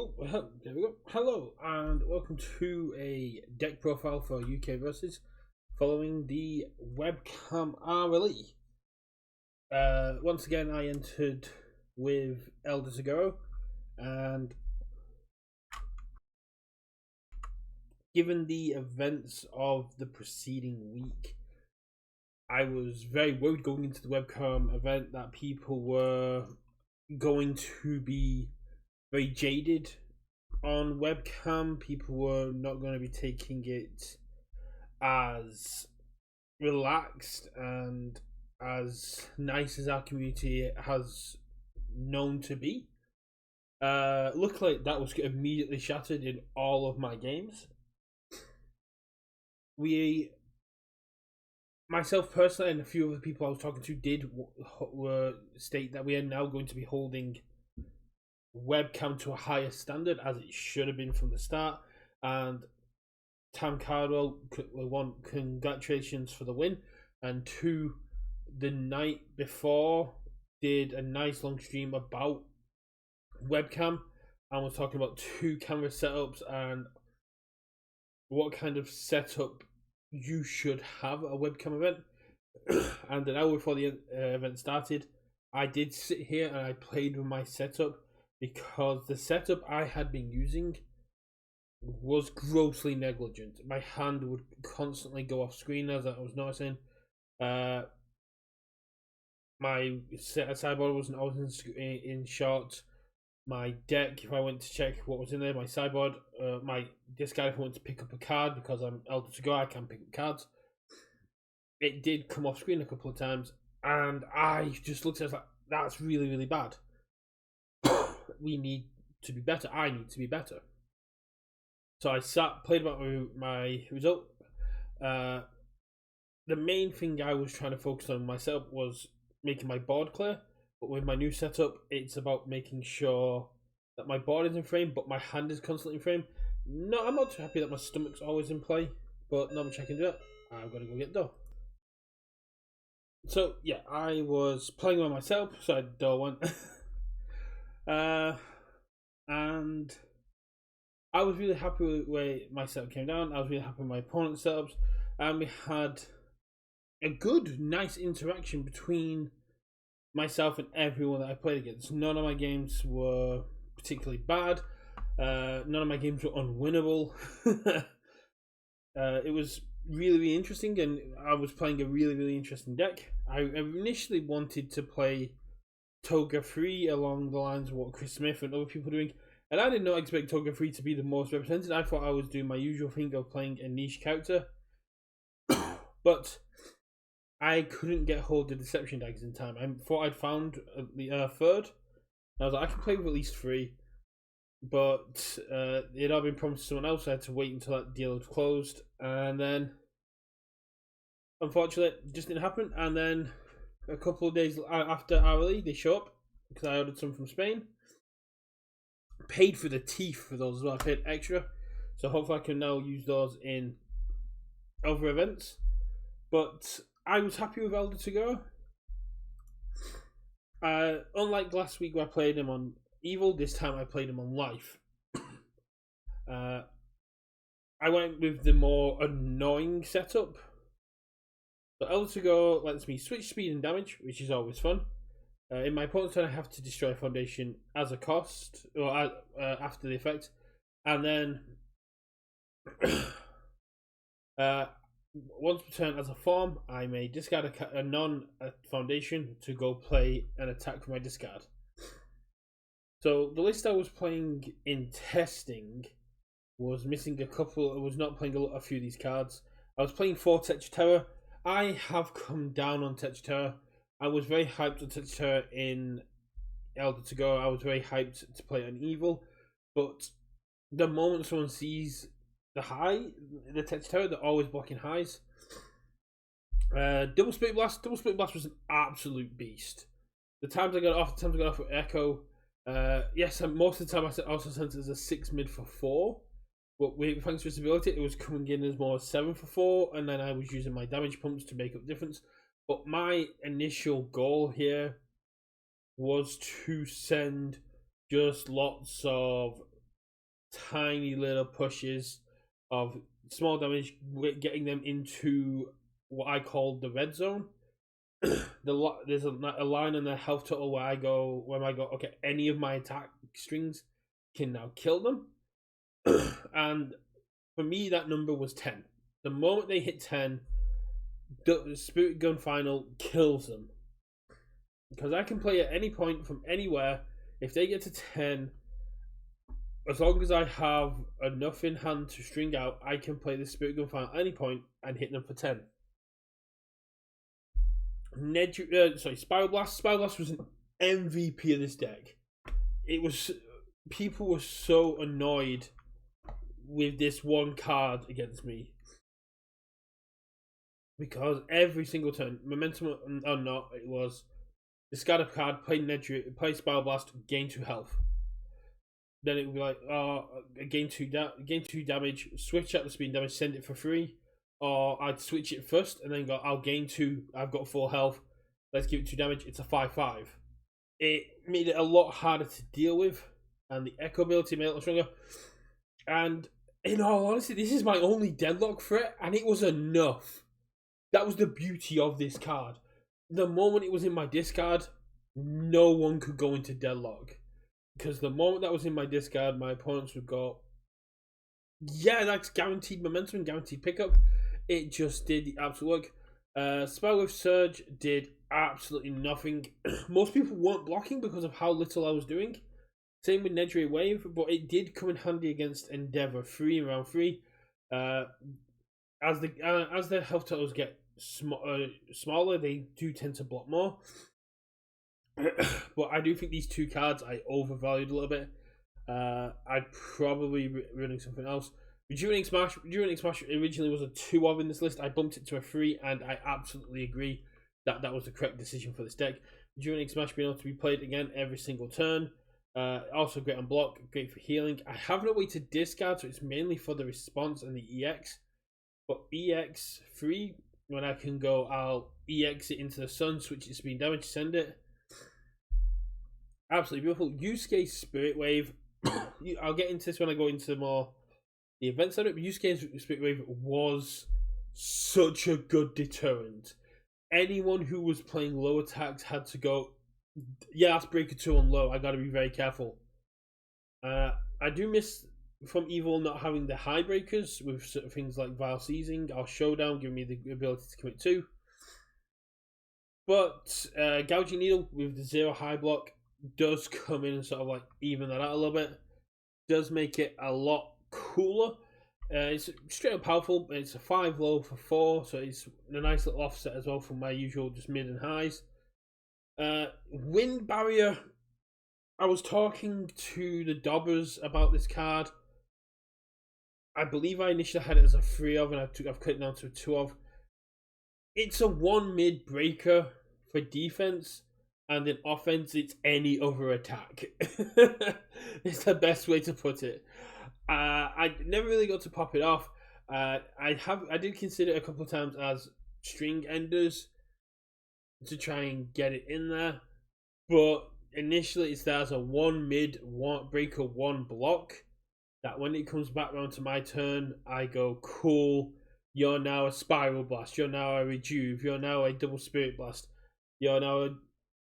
There we go. Hello, and welcome to a deck profile for UKversus following the Webcam RLE. Once again, I entered with Elder Toguro, and given the events of the preceding week, I was very worried going into the Webcam event that people were going to be very jaded on Webcam. People were not going to be taking it as relaxed and as nice as our community has known to be. Luckily, that was immediately shattered in all of my games. Myself personally, and a few other people I was talking to did state that we are now going to be holding Webcam to a higher standard, as it should have been from the start. And Tam Cardwell, one, congratulations for the win, and two, the night before did a nice long stream about Webcam and was talking about 2 camera setups and what kind of setup you should have at a Webcam event. And an hour before the event started, I did sit here and I played with my setup, because the setup I had been using was grossly negligent. My hand would constantly go off screen, as I was noticing. My sideboard wasn't always in shot. My deck, if I went to check what was in there, my sideboard, my discard, if I went to pick up a card, because I'm Elder Toguro, I can pick up cards. It did come off screen a couple of times, and I just looked at it like, that's really, really bad. We need to be better. I need to be better. So I played about my result. The main thing I was trying to focus on myself was making my board clear. But with my new setup, it's about making sure that my board is in frame, but my hand is constantly in frame. No, I'm not too happy that my stomach's always in play, but not much I can do it. I've got to go get dough. So yeah, I was playing by myself, so I dough went. And I was really happy with the way my setup came down. I was really happy with my opponent's setups, and we had a good, nice interaction between myself and everyone that I played against. None of my games were particularly bad. None of my games were unwinnable. It was really, really interesting, and I was playing a really, really interesting deck. I initially wanted to play Toga 3 along the lines of what Chris Smith and other people were doing, and I did not expect Toga 3 to be the most represented. I thought I was doing my usual thing of playing a niche character, but I couldn't get hold of Deception Daggers in time. I thought I'd found the third. I was like, I can play with at least 3, but it had all been promised to someone else. So I had to wait until that deal was closed, and then unfortunately it just didn't happen. And then a couple of days after RLE, they show up, because I ordered some from Spain. Paid for the teeth for those as well. I paid extra, so hopefully I can now use those in other events. But I was happy with Elder Toguro. Unlike last week where I played him on Evil, this time I played him on Life. I went with the more annoying setup. So Elder Toguro lets me switch speed and damage, which is always fun. In my opponent's turn, I have to destroy a foundation as a cost, or after the effect. And then once per turn as a form, I may discard a non-foundation to go play an attack for my discard. So the list I was playing in testing was missing a couple. I was not playing a few of these cards. I was playing 4 Tetch Terror. I have come down on Tetch Terror. I was very hyped on Tetch Terror in Elder Toguro. I was very hyped to play on Evil. But the moment someone sees the Tetch Terror, they're always blocking highs. Double Split Blast was an absolute beast. The times I got off with Echo, yes, most of the time I also sent it as a 6 mid for 4. But thanks to its ability, it was coming in as more 7 for 4, and then I was using my damage pumps to make up the difference. But my initial goal here was to send just lots of tiny little pushes of small damage, getting them into what I call the red zone. There's a line in the health total where I go, okay, any of my attack strings can now kill them. And for me, that number was 10. The moment they hit 10, the Spirit Gun Final kills them. Because I can play at any point from anywhere. If they get to 10, as long as I have enough in hand to string out, I can play the Spirit Gun Final at any point and hit them for 10. Spiral Blast. Spiral Blast was an MVP of this deck. It was, people were so annoyed with this one card against me, because every single turn, momentum or not, it was discard a card, play Spiral Blast, gain 2 health. Then it would be like, gain 2 damage, switch out the speed damage, send it for free. Or I'd switch it first and then go, I'll gain 2, I've got 4 health, let's give it 2 damage, it's a 5/5. It made it a lot harder to deal with, and the echo ability made it a lot stronger. And in all honesty, this is my only deadlock threat, and it was enough. That was the beauty of this card. The moment it was in my discard, no one could go into deadlock. Because the moment that was in my discard, my opponents would go, yeah, that's guaranteed momentum, guaranteed pickup. It just did the absolute work. Spiral Wave Surge did absolutely nothing. Most people weren't blocking because of how little I was doing. Same with Nedry Wave, but it did come in handy against Endeavor 3 in round 3. As the health totals get smaller, they do tend to block more. But I do think these 2 cards I overvalued a little bit. I'd probably be running something else. Rejuvenating Smash originally was a 2 of in this list. I bumped it to a 3, and I absolutely agree that that was the correct decision for this deck. Rejuvenating Smash being able to be played again every single turn. Also great on block, great for healing. I have no way to discard, so it's mainly for the response and the EX. But EX 3, when I can go, I'll EX it into the sun, switch it to speed damage, send it. Absolutely beautiful. Yusuke Spirit Wave. I'll get into this when I go into more the events of it, but Yusuke Spirit Wave was such a good deterrent. Anyone who was playing low attacks had to go, yeah, that's breaker 2 on low, I gotta be very careful. I do miss from Evil not having the high breakers with certain things like Vile Seizing or Showdown, giving me the ability to commit 2. But Gouging Needle with the 0 high block does come in and sort of like even that out a little bit. Does make it a lot cooler. It's straight up powerful. It's a 5 low for 4, so it's a nice little offset as well from my usual just mid and highs. Wind Barrier. I was talking to the Dobbers about this card. I believe I initially had it as a 3 of, and I've cut it down to a 2 of. It's a 1 mid breaker for defense, and in offense, it's any other attack. It's the best way to put it. I never really got to pop it off. I did consider it a couple of times as string enders to try and get it in there, but initially it's there as a 1 mid, 1 breaker, 1 block. That when it comes back around to my turn, I go, cool. You're now a Spiral Blast. You're now a Rejuve. You're now a Double Spirit Blast. You're now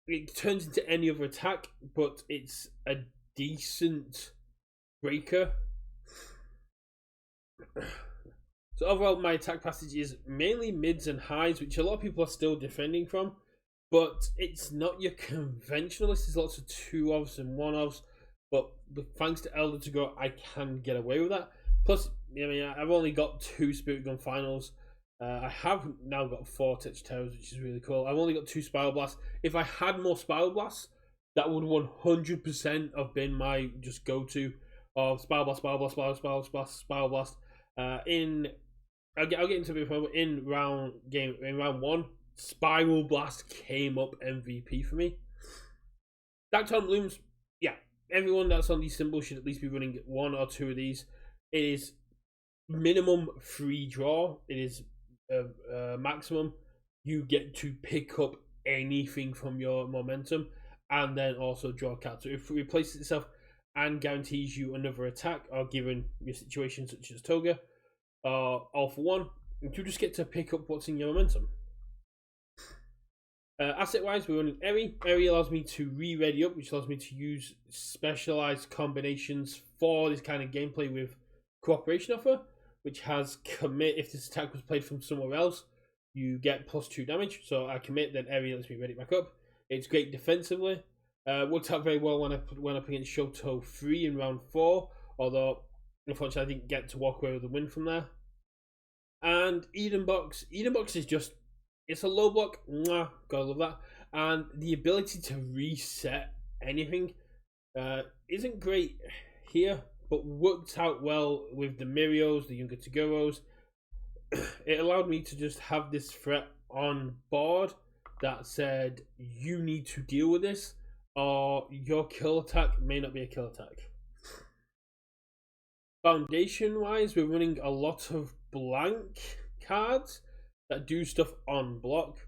it turns into any other attack, but it's a decent breaker. So overall, my attack passage is mainly mids and highs, which a lot of people are still defending from, but it's not your conventional list. There's lots of 2-ofs and 1-ofs, but thanks to Elder Toguro, I can get away with that. Plus, I mean, I've only got 2 Spirit Gun Finals. I have now got 4 Touch Terrors, which is really cool. I've only got 2 Spiral Blasts. If I had more Spiral Blasts, that would 100% have been my just go-to of Spiral Blast, Spiral Blast, Spiral Blast, Spiral Blast. I'll get into it before, in round 1, Spiral Blast came up MVP for me. Dark Torrent Blooms, yeah, everyone that's on these symbols should at least be running 1 or 2 of these. It is minimum 3 draw. It is maximum. You get to pick up anything from your momentum and then also draw cards. So if it replaces itself, and guarantees you another attack, or given your situation such as Toga, all for one. And you just get to pick up what's in your momentum. Asset-wise, we're running Eri. Eri allows me to re-ready up, which allows me to use specialized combinations for this kind of gameplay with Cooperation Offer, which has commit. If this attack was played from somewhere else, you get +2 damage. So I commit, then Eri lets me ready back up. It's great defensively. Worked out very well when I went up against Shoto 3 in round 4, although unfortunately I didn't get to walk away with a win from there. And Eden Box is just, it's a low block, mwah, gotta love that. And the ability to reset anything isn't great here, but worked out well with the Mirios, the younger Toguros. It allowed me to just have this threat on board that said, you need to deal with this, or your kill attack may not be a kill attack. Foundation wise, we're running a lot of blank cards that do stuff on block.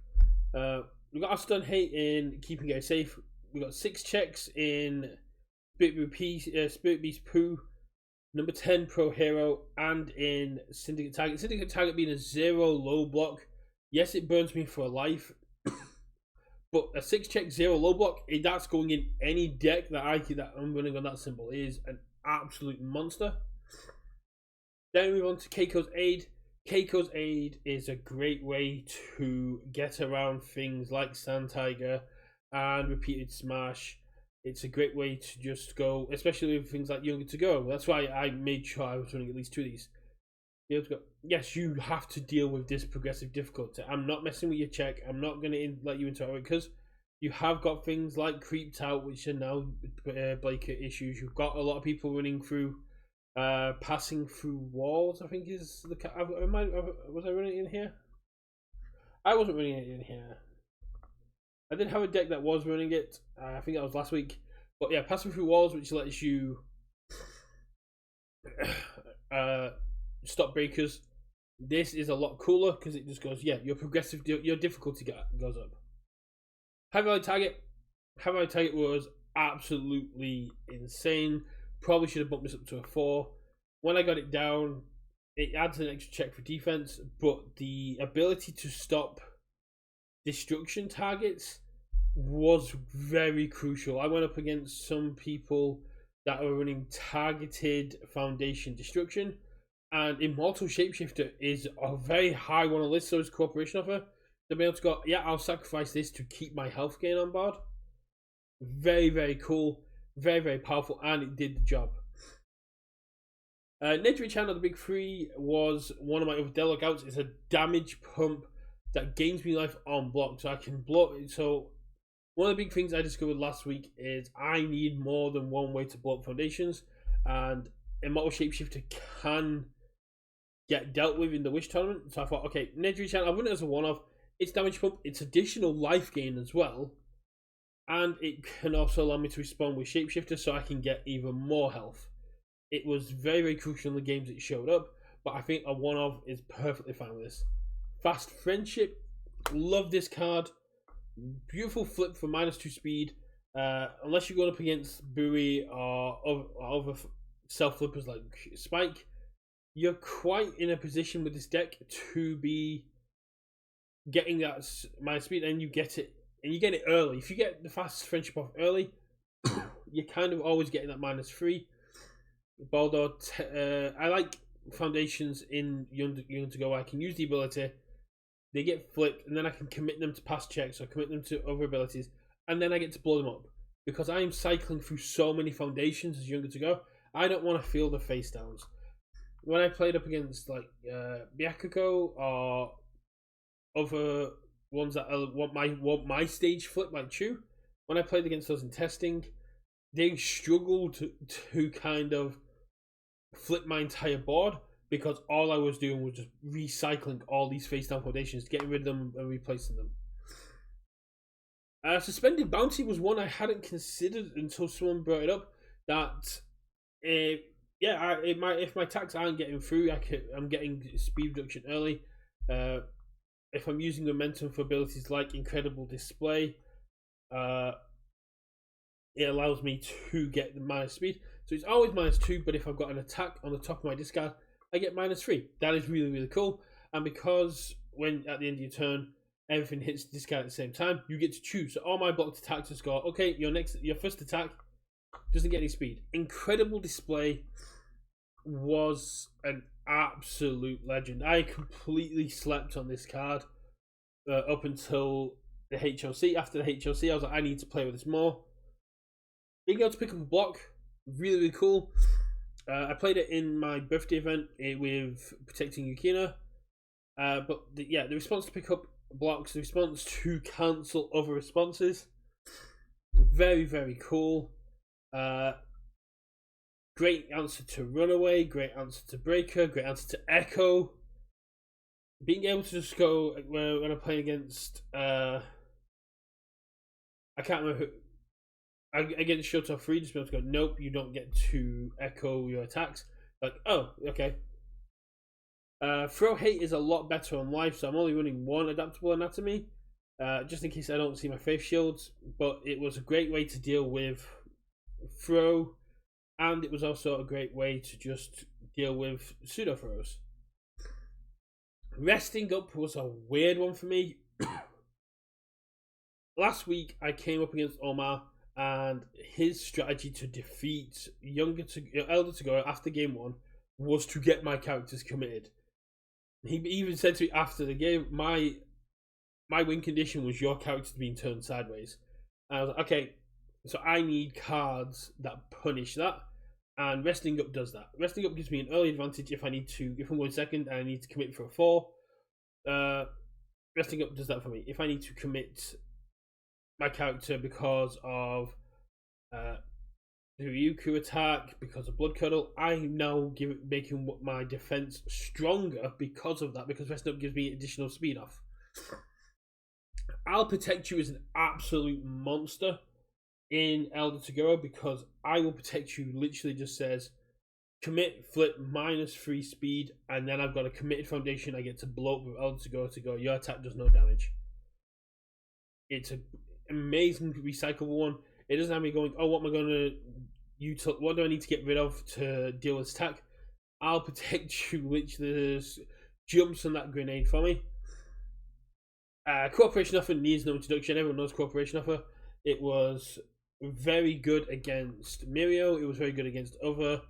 We've got our stun hate in keeping it safe. We've got 6 checks in Spirit Beast Pooh, number 10 Pro Hero, and in Syndicate Target. Syndicate Target being a 0 low block. Yes, it burns me for a life, but a 6 check 0 low block, that's going in any deck that I'm running on that symbol. It is an absolute monster. Then we move on to Keiko's Aid. Keiko's Aid is a great way to get around things like Sand Tiger and Repeated Smash. It's a great way to just go, especially with things like Younger to Go. That's why I made sure I was running at least 2 of these. Be able to go, yes, you have to deal with this progressive difficulty. I'm not messing with your check. I'm not going to let you into it because you have got things like Creeped Out, which are now blanket issues. You've got a lot of people running through passing through walls, I think is the. Was I running it in here? I wasn't running it in here. I did have a deck that was running it. I think that was last week. But yeah, passing through walls, which lets you stop breakers. This is a lot cooler because it just goes, yeah, your difficulty goes up. High value target. High value target was absolutely insane. Probably should have bumped this up to a 4. When I got it down, it adds an extra check for defense, but the ability to stop destruction targets was very crucial. I went up against some people that were running targeted foundation destruction, and Immortal Shapeshifter is a very high one on the list, so is Cooperation Offer. To be able to go, yeah, I'll sacrifice this to keep my health gain on board. Very, very cool. Very, very powerful, and it did the job. Nedry Chan of the Big 3 was one of my other deadlock outs. It's a damage pump that gains me life on block, so I can block. So one of the big things I discovered last week is I need more than one way to block foundations, and Immortal Shapeshifter can get dealt with in the Wish tournament. So I thought, okay, Nedry Chan, I'll run it as a one-off. It's damage pump, it's additional life gain as well. And it can also allow me to respond with Shapeshifter so I can get even more health. It was very, very crucial in the games it showed up, but I think a one-off is perfectly fine with this. Fast Friendship, love this card. Beautiful flip for -2 speed. Unless you're going up against Buoy or other self-flippers like Spike, you're quite in a position with this deck to be getting that -speed, and you get it. And you get it early. If you get the Fast Friendship off early, you're kind of always getting that -3. Although I like foundations in Young to Go. I can use the ability, they get flipped, and then I can commit them to past checks or commit them to other abilities, and then I get to blow them up. Because I'm cycling through so many foundations as Younger to Go, I don't want to feel the face downs. When I played up against like Byakugo or other ones that want my stage flip like Chu, when I played against those in testing, they struggled to kind of flip my entire board because all I was doing was just recycling all these face down foundations, getting rid of them and replacing them. Suspended Bounty was one I hadn't considered until someone brought it up. That if my attacks aren't getting through, I'm getting speed reduction early. If I'm using momentum for abilities like Incredible Display, it allows me to get the -speed. So it's always -2, but if I've got an attack on the top of my discard, I get -3. That is really, really cool. And because when at the end of your turn, everything hits the discard at the same time, you get to choose. So all my blocked attacks just go, okay, your first attack doesn't get any speed. Incredible Display was an absolute legend. I completely slept on this card up until the HLC. After the HLC, I was like, I need to play with this more. Being able to pick up a block, really, really cool. I played it in my birthday event with Protecting Yukina. But the response to pick up blocks, the response to cancel other responses, very, very cool. Great answer to Runaway, great answer to Breaker, great answer to Echo. Being able to just go when I'm playing against I can't remember who. Against Shut Off Free, just be able to go, nope, you don't get to echo your attacks. Like, oh, okay. Throw Hate is a lot better on life, so I'm only running one Adaptable Anatomy, just in case I don't see my Faith Shields. But it was a great way to deal with throw, and it was also a great way to just deal with pseudo throws. Resting Up was a weird one for me. Last week I came up against Omar, and his strategy to defeat Elder Toguro after game 1 was to get my characters committed. He even said to me after the game, my win condition was your characters being turned sideways. And I was like, okay, so I need cards that punish that, and Resting Up does that. Resting Up gives me an early advantage if I'm going second and I need to commit for a 4. Resting Up does that for me. If I need to commit my character because of the Ryuku attack, because of Blood Curdle, I'm now making my defense stronger because of that, because Resting Up gives me additional speed off. I'll Protect You is an absolute monster in Elder Toguro, because I Will Protect You literally just says commit, flip, -3 speed, and then I've got a committed foundation. I get to blow up with Elder Toguro to go, your attack does no damage. It's an amazing recyclable one. It doesn't have me going, oh, what do I need to get rid of to deal with attack? I'll Protect You, which jumps on that grenade for me. Cooperation Offer needs no introduction. Everyone knows Cooperation Offer. It was very good against Mirio. It was very good against other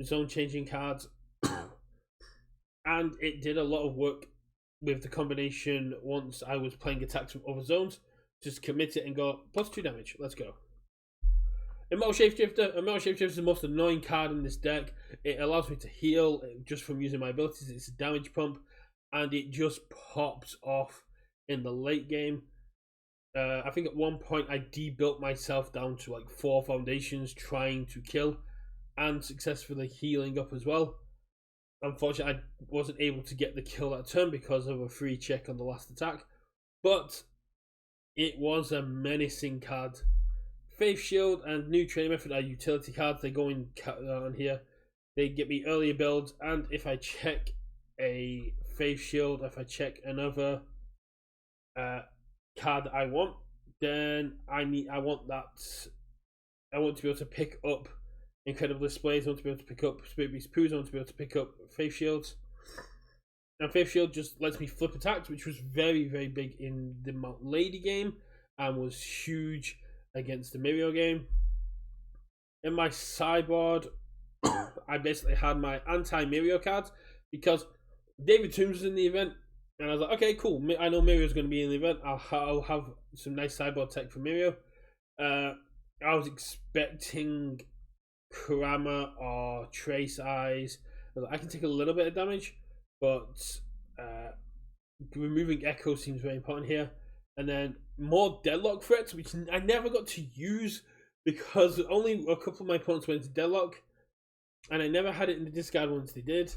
zone changing cards. And it did a lot of work with the combination once I was playing attacks from other zones. Just commit it and go, +2 damage. Let's go. Immortal Shapeshifter. Immortal Shapeshifter is the most annoying card in this deck. It allows me to heal just from using my abilities. It's a damage pump, and it just pops off in the late game. I think at one point I debuilt myself down to like 4 foundations trying to kill, and successfully healing up as well. Unfortunately, I wasn't able to get the kill that turn because of a free check on the last attack, but it was a menacing card. Faith Shield and New Training Method are utility cards. They go in on here. They get me earlier builds, and if I check a Faith Shield, if I check another card that I want, then I want to be able to pick up Incredible Displays. I want to be able to pick up Spirit Beast Poos. I want to be able to pick up Faith Shields. And Faith Shield just lets me flip attacks, which was very, very big in the Mount Lady game and was huge against the Mirio game. In my sideboard, I basically had my anti-Mirio cards because David Toombs was in the event, and I was like, okay, cool. I know Mirio's going to be in the event. I'll have some nice sideboard tech for Mirio. I was expecting Kurama or Trace Eyes. I can take a little bit of damage, but removing Echo seems very important here. And then more Deadlock threats, which I never got to use because only a couple of my opponents went to Deadlock, and I never had it in the discard once they did.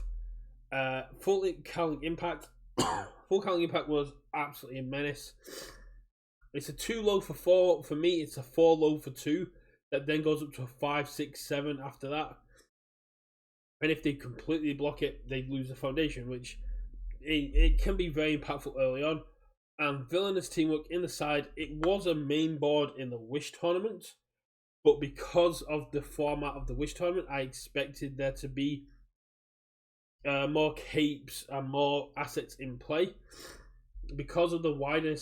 Full Cowling Impact. Full Cowling Impact was absolutely a menace. It's a 2 low for 4. For me, it's a 4 low for 2. That then goes up to a 5, 6, 7 after that. And if they completely block it, they lose the foundation, which it can be very impactful early on. And Villainous Teamwork in the side, it was a main board in the Wish tournament. but because of the format of the Wish tournament, I expected there to be more capes and more assets in play. Because of the wider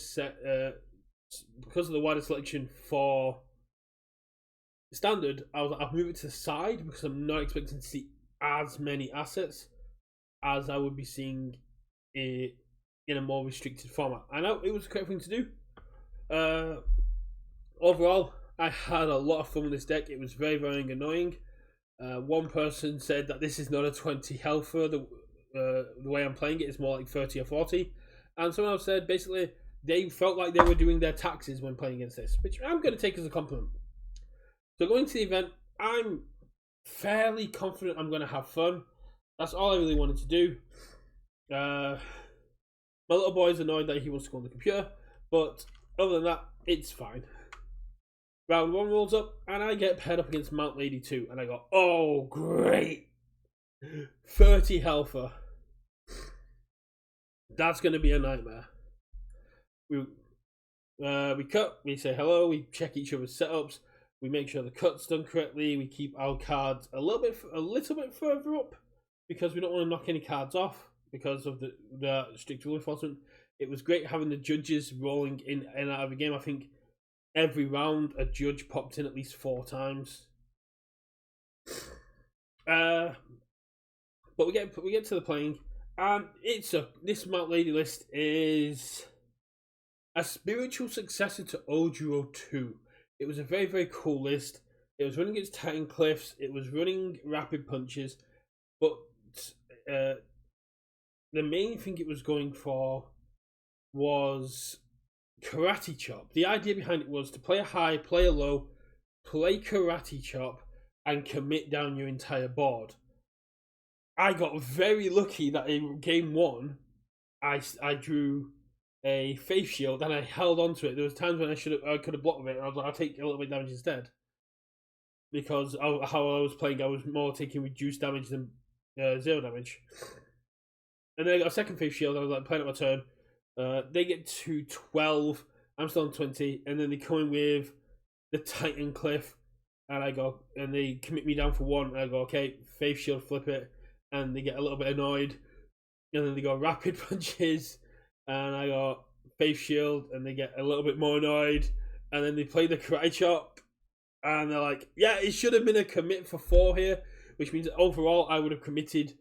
selection for standard, I've moved it to the side because I'm not expecting to see as many assets as I would be seeing in a more restricted format. I know it was the correct thing to do. Overall, I had a lot of fun with this deck. It was very, very annoying. One person said that this is not a 20 healther. The way I'm playing it is more like 30 or 40. And someone else said basically they felt like they were doing their taxes when playing against this, which I'm going to take as a compliment. So going to the event, I'm fairly confident I'm going to have fun. That's all I really wanted to do. My little boy's annoyed that he wants to go on the computer, but other than that, it's fine. Round 1 rolls up, and I get paired up against Mount Lady 2, and I go, oh, great! 30 healther. That's going to be a nightmare. We cut, we say hello, we check each other's setups, we make sure the cut's done correctly, we keep our cards a little bit further up, because we don't want to knock any cards off, because of the strict rule enforcement. It was great having the judges rolling in and out of the game. I think every round a judge popped in at least 4 times. But we get to the playing, and this Mount Lady list is a spiritual successor to Ojuro 2. It was a very, very cool list. It was running against Titan Cliffs. It was running rapid punches, but the main thing it was going for was Karate Chop. The idea behind it was to play a high, play a low, play Karate Chop, and commit down your entire board. I got very lucky that in game 1, I drew a Faith Shield and I held on to it. There was times when I could have blocked with it, and I was like, I'll take a little bit of damage instead. Because how I was playing, I was more taking reduced damage than 0 damage. And then I got a second Faith Shield, and I was like, playing up my turn. They get to 12, I'm still on 20, and then they come in with the Titan Cliff, and and they commit me down for 1, and I go, okay, Faith Shield, flip it, and they get a little bit annoyed, and then they go rapid punches, and I go Faith Shield, and they get a little bit more annoyed, and then they play the Karate Chop, and they're like, yeah, it should have been a commit for 4 here, which means that overall I would have committed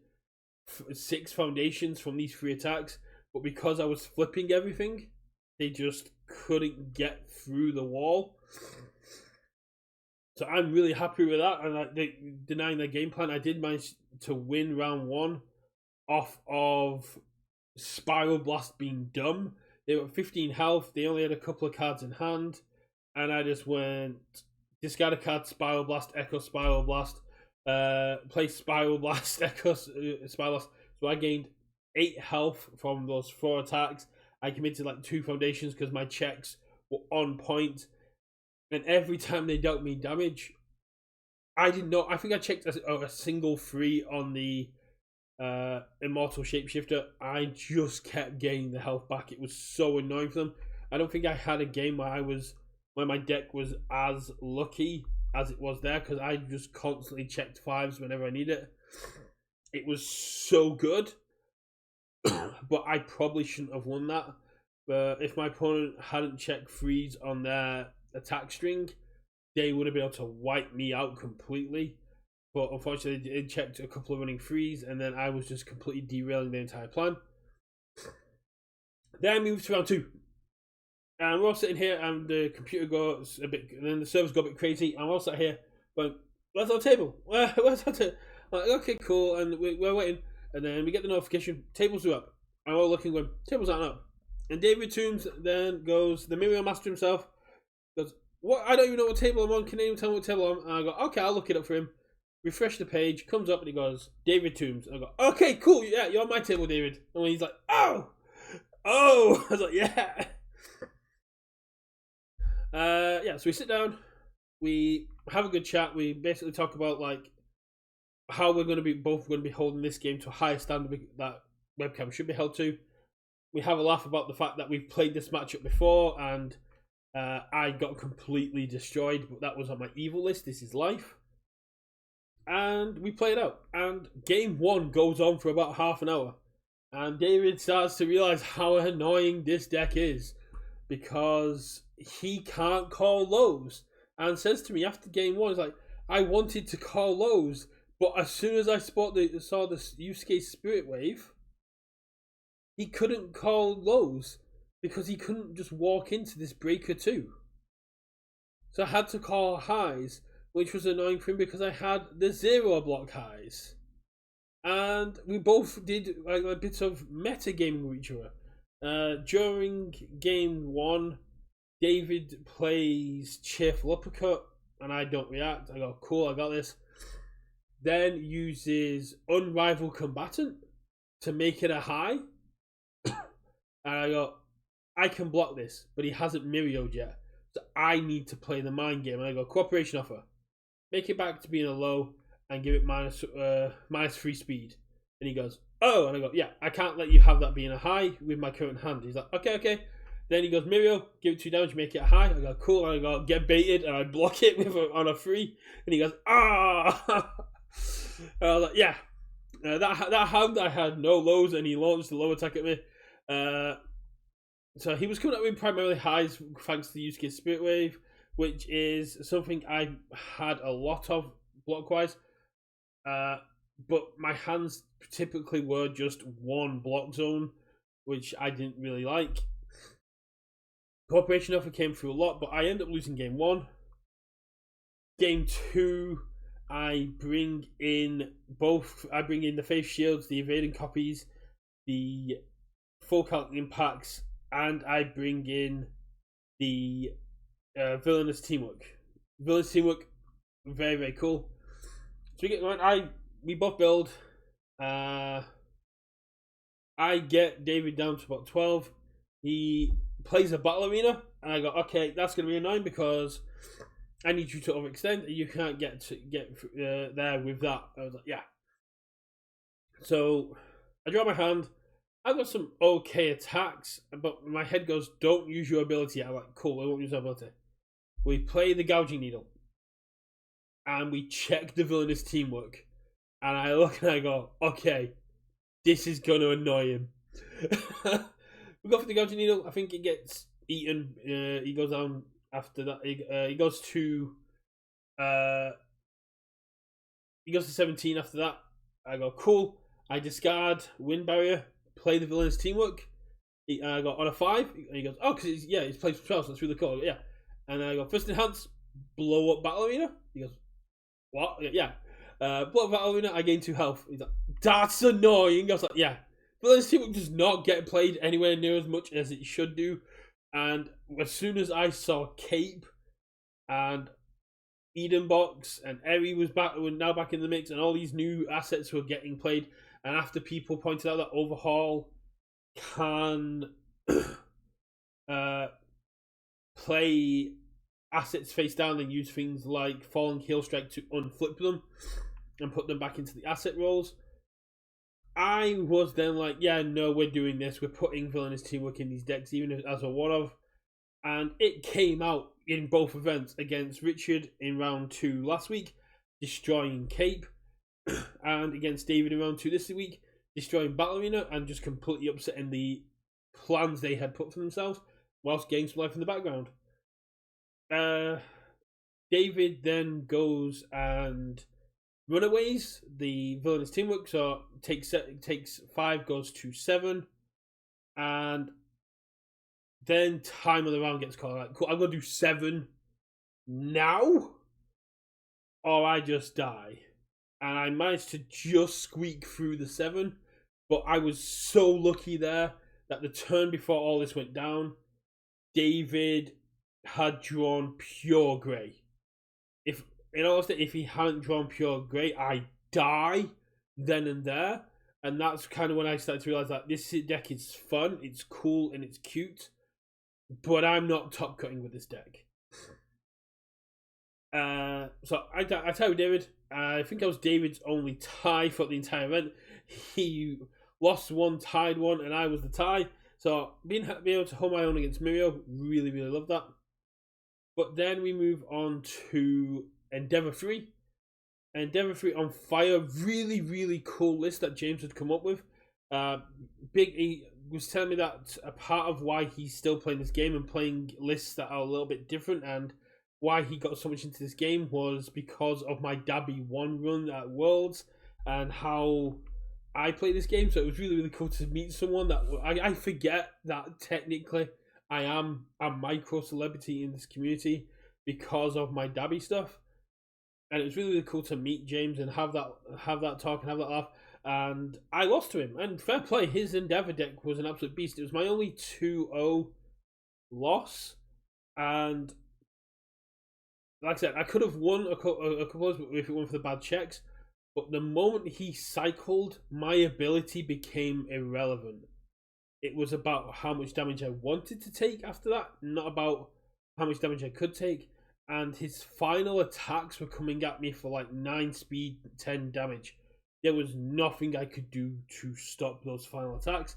6 foundations from these 3 attacks, but because I was flipping everything, they just couldn't get through the wall. So I'm really happy with that, and denying their game plan, I did manage to win round 1 off of Spiral Blast being dumb. They were 15 health, they only had a couple of cards in hand, and I just went, discard a card, Spiral Blast, Echo Spiral Blast, play Spiral Blast, Echo Spiral Blast. So I gained 8 health from those 4 attacks. I committed like 2 foundations because my checks were on point. And every time they dealt me damage, I think I checked a single 3 on the Immortal Shapeshifter. I just kept gaining the health back. It was so annoying for them. I don't think I had a game where my deck was as lucky as it was there, because I just constantly checked 5s whenever I need it. It was so good. But I probably shouldn't have won that. But if my opponent hadn't checked 3s on their attack string, they would have been able to wipe me out completely. But unfortunately, they checked a couple of running 3s, and then I was just completely derailing the entire plan. Then I moved to round 2. And we're all sitting here, and the computer goes a bit, and then the servers go a bit crazy, and we're all sat here, but where's our table? Where's our table? Like, okay, cool, and we're waiting. And then we get the notification, tables are up. And we're all looking, going, tables aren't up. And David Toombs then goes, the Miriam Master himself, goes, what? I don't even know what table I'm on. Can anyone tell me what table I'm on? And I go, okay, I'll look it up for him. Refresh the page, comes up, and he goes, David Toombs. And I go, okay, cool, yeah, you're on my table, David. And he's like, oh! I was like, yeah. Yeah, so we sit down, we have a good chat, we basically talk about like how we're going to be holding this game to a higher standard that Webcam should be held to. We have a laugh about the fact that we've played this matchup before, and I got completely destroyed, but that was on my evil list. This is life. And we played out. And game 1 goes on for about half an hour. And David starts to realize how annoying this deck is, because he can't call lows. And says to me after game 1, he's like, I wanted to call lows, but as soon as I saw the Yusuke Spirit Wave, he couldn't call lows because he couldn't just walk into this breaker 2. So I had to call highs, which was annoying for him because I had the 0 block highs. And we both did like a bit of metagaming with each other. During game 1, David plays Cheerful Uppercut, and I don't react. I go, cool, I got this. Then uses Unrivaled Combatant to make it a high. And I go, I can block this, but he hasn't Mirioed yet. So I need to play the mind game. And I go, Cooperation Offer. Make it back to being a low and give it minus 3 speed. And he goes, oh, and I go, yeah, I can't let you have that being a high with my current hand. He's like, okay. Then he goes, Mirio, give it 2 damage, make it a high. I go, cool, and I go, get baited, and I block it on a 3. And he goes, ah! And I was like, yeah. That hand, I had no lows, and he launched the low attack at me. So he was coming up with primarily highs thanks to the Yusuke Spirit Wave, which is something I had a lot of block-wise. But my hands typically were just 1 block zone, which I didn't really like. Cooperation Offer came through a lot, but I ended up losing game 1. Game 2, I bring in the Faith Shields, the Evading Copies, the Full Count Impacts, and I bring in the Villainous Teamwork. Villainous Teamwork, very, very cool. So we both build. I get David down to about 12. He plays a Battle Arena, and I go, okay, that's going to be annoying because I need you to overextend, and you can't get there with that. I was like, yeah. So I draw my hand. I've got some okay attacks, but my head goes, don't use your ability. I'm like, cool, I won't use my ability. We play the Gouging Needle, and we check the Villainous Teamwork. And I look and I go, okay, this is going to annoy him. We go for the Gouging Needle. I think it gets eaten. He goes down after that. He goes to 17 after that. I go, cool. I discard Wind Barrier, play the Villainous Teamwork. I got on a 5. And he goes, oh, because he's played for 12, so that's really cool. Yeah. And I go, First Enhance, blow up Battle Arena. He goes, what? Yeah. Blow up Battle Arena, I gain 2 health. He's like, that's annoying. I was like, yeah. Villainous Teamwork does not get played anywhere near as much as it should do. And as soon as I saw Cape and Eden Box and Eri was now back in the mix, and all these new assets were getting played, and after people pointed out that Overhaul can play assets face down and use things like Falling Heel Strike to unflip them and put them back into the asset rolls, I was then like, yeah, no, we're doing this. We're putting Villainous Teamwork in these decks, even as a one-of. And it came out in both events against Richard in round 2 last week, destroying Cape, and against David in round 2 this week, destroying Battle Arena and just completely upsetting the plans they had put for themselves, whilst getting some life in the background. David then goes and Runaways, the Villainous Teamwork, so takes 5, goes to 7, and then time of the round gets called. Like, cool, I'm going to do 7 now, or I just die. And I managed to just squeak through the 7, but I was so lucky there that the turn before all this went down, David had drawn Pure Grey. In all honesty, if he hadn't drawn Pure Grey, I die then and there. And that's kind of when I started to realize that this deck is fun, it's cool, and it's cute, but I'm not top cutting with this deck. So I tell you, David, I think I was David's only tie for the entire event. He lost 1, tied 1, and I was the tie. So being able to hold my own against Mirio, really, really love that. But then we move on to Endeavour 3. Endeavour 3 on Fire, really, really cool list that James had come up with. He was telling me that a part of why he's still playing this game and playing lists that are a little bit different, and why he got so much into this game, was because of my Dabby 1 run at Worlds and how I play this game. So it was really, really cool to meet someone that I forget that technically I am a micro celebrity in this community because of my Dabby stuff. And it was really, really cool to meet James and have that talk and have that laugh. And I lost to him. And fair play, his Endeavour deck was an absolute beast. It was my only 2-0 loss. And like I said, I could have won a couple of if it weren't for the bad checks. But the moment he cycled, my ability became irrelevant. It was about how much damage I wanted to take after that, not about how much damage I could take. And his final attacks were coming at me for like 9 speed, 10 damage. There was nothing I could do to stop those final attacks.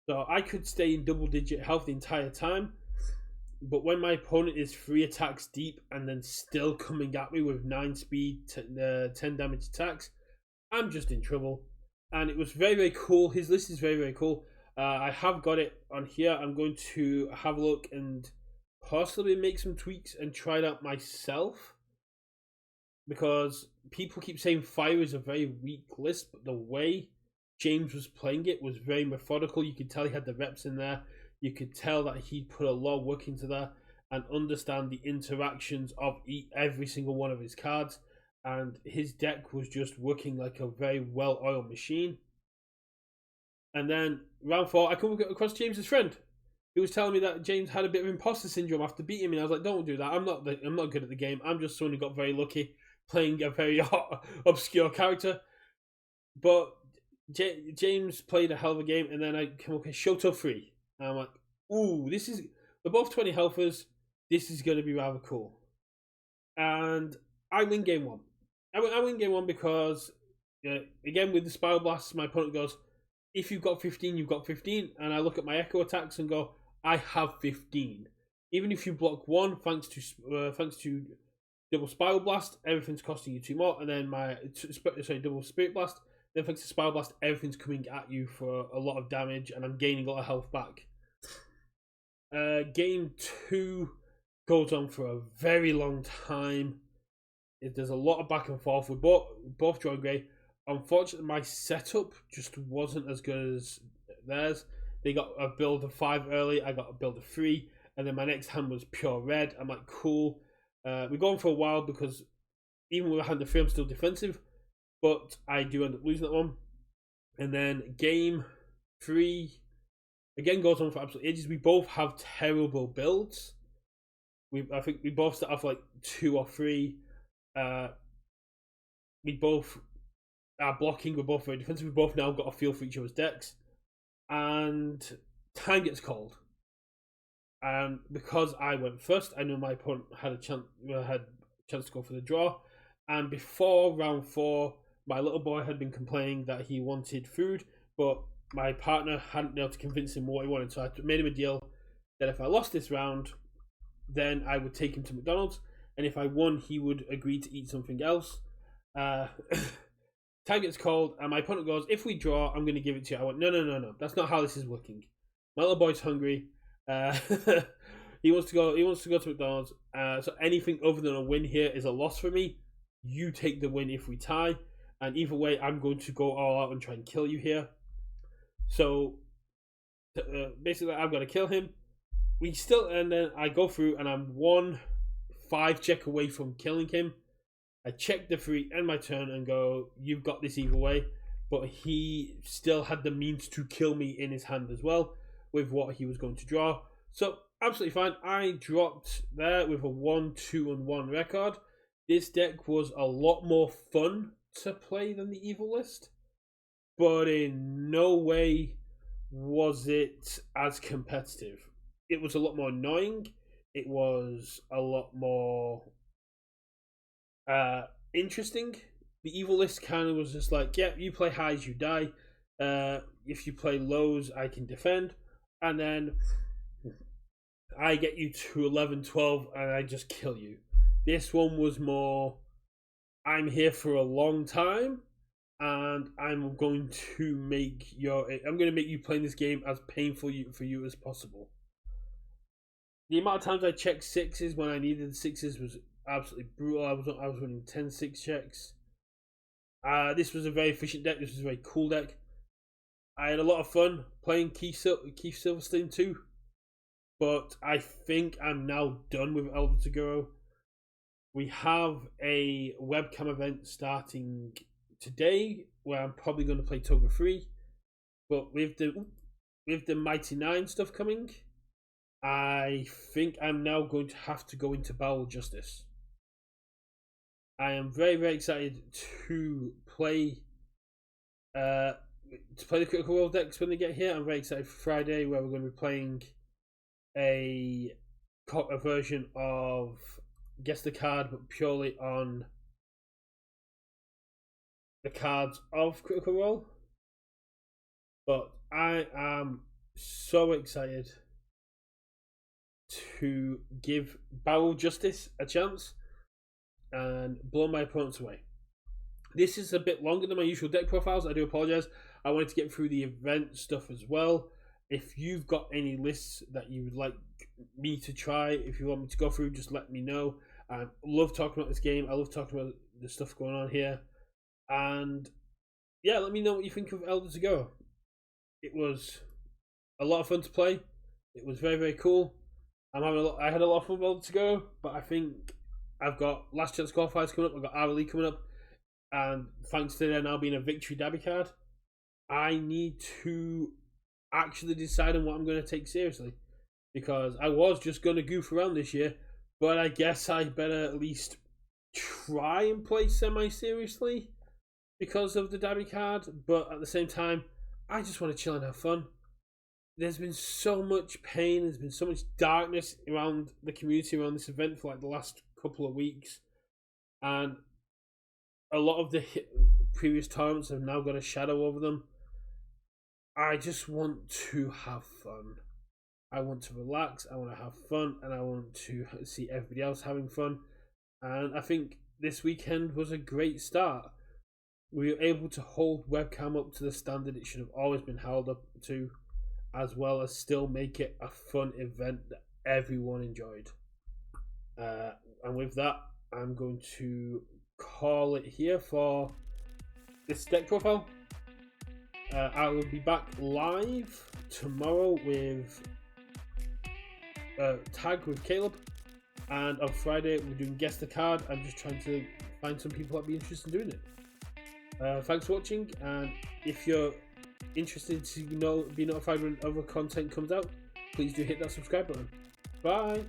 So I could stay in double-digit health the entire time. But when my opponent is 3 attacks deep and then still coming at me with 9 speed, 10 damage attacks, I'm just in trouble. And it was very, very cool. His list is very, very cool. I have got it on here. I'm going to have a look and possibly make some tweaks and try it out myself, because people keep saying Fire is a very weak list, but the way James was playing it was very methodical. You could tell he had the reps in there. You could tell that he'd put a lot of work into that and understand the interactions of every single one of his cards, and his deck was just working like a very well-oiled machine. And then round 4, I come across James's friend. He was telling me that James had a bit of imposter syndrome after beating me. And I was like, don't do that. I'm not good at the game. I'm just someone who got very lucky playing a very obscure character. But James played a hell of a game. And then I came up with Shoto 3. And I'm like, ooh, we're both 20 healthers. This is going to be rather cool. And I win game 1. I win game 1 because, again, with the Spiral Blast, my opponent goes, if you've got 15, you've got 15. And I look at my Echo attacks and go, I have 15. Even if you block 1, thanks to double Spiral Blast, everything's costing you 2 more. And then double Spirit Blast. Then thanks to Spiral Blast, everything's coming at you for a lot of damage, and I'm gaining a lot of health back. Game 2 goes on for a very long time. There's a lot of back and forth with both Joy and Grey. Unfortunately, my setup just wasn't as good as theirs. They got a build of 5 early, I got a build of 3, and then my next hand was pure red. I'm like, cool. We're going for a while because even with a hand of 3, I'm still defensive, but I do end up losing that one. And then game 3 again goes on for absolute ages. We both have terrible builds. I think we both start off like 2 or 3. We both are blocking. We're both very defensive. We both now got a feel for each other's decks. And time gets called. And because I went first, I knew my opponent had a chance to go for the draw. And before round 4, my little boy had been complaining that he wanted food, but my partner hadn't been able to convince him what he wanted. So I made him a deal that if I lost this round, then I would take him to McDonald's, and if I won, he would agree to eat something else. Time gets called, and my opponent goes, if we draw, I'm going to give it to you. I went, no. That's not how this is working. My little boy's hungry. He wants to go to McDonald's. So anything other than a win here is a loss for me. You take the win if we tie. And either way, I'm going to go all out and try and kill you here. So basically, I've got to kill him. And then I go through, and I'm 1-5 check away from killing him. I check the 3 end my turn and go, you've got this either way. But he still had the means to kill me in his hand as well, with what he was going to draw. So, absolutely fine. I dropped there with a 1-2-1 record. This deck was a lot more fun to play than the evil list, but in no way was it as competitive. It was a lot more annoying. It was a lot more interesting. The evil list kind of was just like, yeah, you play highs, you die. If you play lows, I can defend. And then I get you to 11, 12, and I just kill you. This one was more, I'm here for a long time, and I'm going to make you playing this game as painful for you as possible. The amount of times I checked sixes when I needed sixes was absolutely brutal. I was running 10-6 checks. This was a very efficient deck. This was a very cool deck. I had a lot of fun playing Keith Silverstein too. But I think I'm now done with Elder Toguro. We have a webcam event starting today where I'm probably going to play Toga 3. But with the Mighty 9 stuff coming, I think I'm now going to have to go into Bowel Justice. I am very, very excited to play the Critical Role decks when they get here. I'm very excited for Friday where we're going to be playing a version of Guess the Card, but purely on the cards of Critical Role. But I am so excited to give Bowel Justice a chance and blow my opponents away. This is a bit longer than my usual deck profiles. I do apologize. I wanted to get through the event stuff as well. If you've got any lists that you would like me to try, if you want me to go through, just let me know. I love talking about this game. I love talking about the stuff going on here. And yeah, let me know what you think of Elder Toguro. It was a lot of fun to play. It was very, very cool. I had a lot of fun with Elder Toguro, but I think I've got Last Chance Qualifiers coming up. I've got RLE coming up. And thanks to there now being a Victory Dabby card, I need to actually decide on what I'm going to take seriously, because I was just going to goof around this year, but I guess I better at least try and play semi-seriously because of the Dabby card. But at the same time, I just want to chill and have fun. There's been so much pain, there's been so much darkness around the community around this event for like the last couple of weeks, and a lot of the previous tournaments have now got a shadow over them. I just want to have fun. I want to relax, I want to have fun, and I want to see everybody else having fun. And I think this weekend was a great start. We were able to hold webcam up to the standard it should have always been held up to, as well as still make it a fun event that everyone enjoyed. And with that, I'm going to call it here for this deck profile. I will be back live tomorrow with Tag with Caleb, and on Friday we're doing Guess the Card. I'm just trying to find some people that'd be interested in doing it. Thanks for watching, and if you're interested to be notified when other content comes out, please do hit that subscribe button. Bye.